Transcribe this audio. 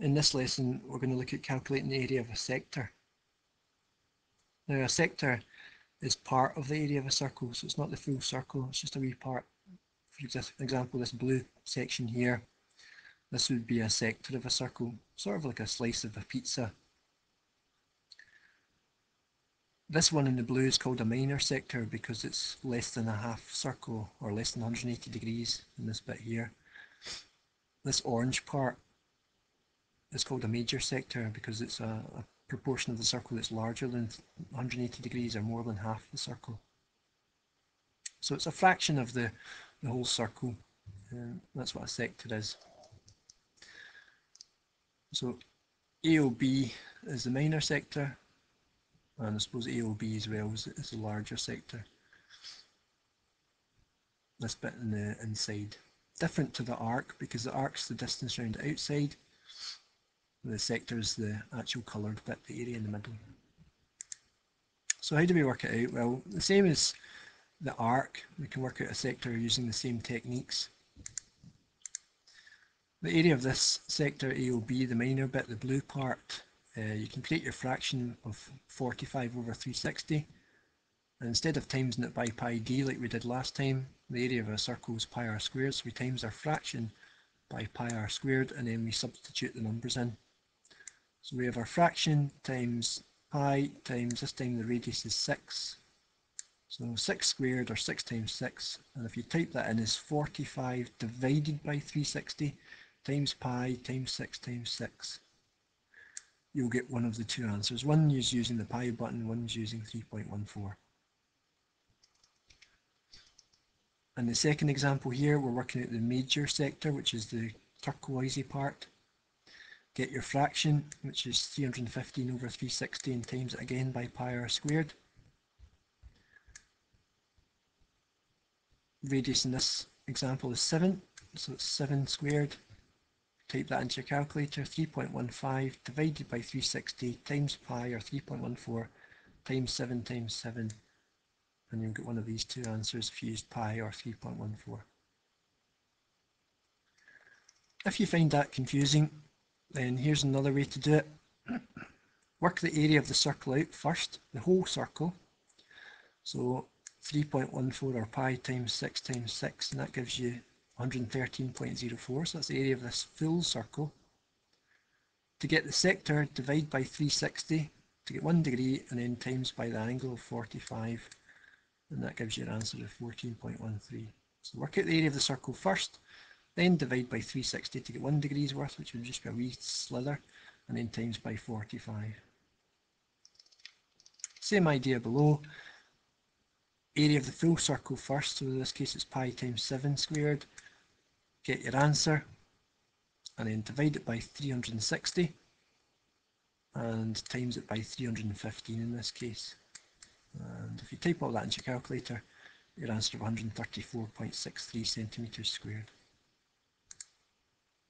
In this lesson, we're going to look at calculating the area of a sector. Now, a sector is part of the area of a circle, so it's not the full circle, it's just a wee part. For example, this blue section here, this would be a sector of a circle, sort of like a slice of a pizza. This one in the blue is called a minor sector because it's less than a half circle, or less than 180 degrees in this bit here. This orange part is called a major sector because it's a proportion of the circle that's larger than 180 degrees, or more than half the circle. So it's a fraction of the whole circle, and that's what a sector is. So AOB is the minor sector, and I suppose AOB as well is the larger sector. This bit in the inside. Different to the arc, because the arc's the distance around the outside. The sector is the actual coloured bit, the area in the middle. So how do we work it out? Well, the same as the arc, we can work out a sector using the same techniques. The area of this sector AOB, the minor bit, the blue part, you can create your fraction of 45 over 360. And instead of timesing it by pi d like we did last time, the area of a circle is pi r squared, so we times our fraction by pi r squared, and then we substitute the numbers in. So we have our fraction times pi times, this time the radius is 6. So 6 squared, or 6 times 6, and if you type that in, is 45 divided by 360 times pi times 6 times 6. You'll get one of the two answers. One is using the pi button, one's using 3.14. And the second example here, we're working out the major sector, which is the turquoisey part. Get your fraction, which is 315 over 360, and times it again by pi r squared. Radius in this example is 7, so it's 7 squared. Type that into your calculator, 3.15 divided by 360 times pi, or 3.14, times 7 times 7. And you'll get one of these two answers if you use pi or 3.14. If you find that confusing, then here's another way to do it. Work the area of the circle out first, the whole circle. So 3.14, or pi times 6 times 6, and that gives you 113.04, so that's the area of this full circle. To get the sector, divide by 360 to get 1 degree, and then times by the angle of 45, and that gives you your answer of 14.13. So work out the area of the circle first, then divide by 360 to get 1 degree's worth, which would just be a wee slither, and then times by 45. Same idea below. Area of the full circle first, so in this case it's pi times 7 squared. Get your answer, and then divide it by 360, and times it by 315 in this case. And if you type all that into your calculator, your answer of 134.63 centimetres squared.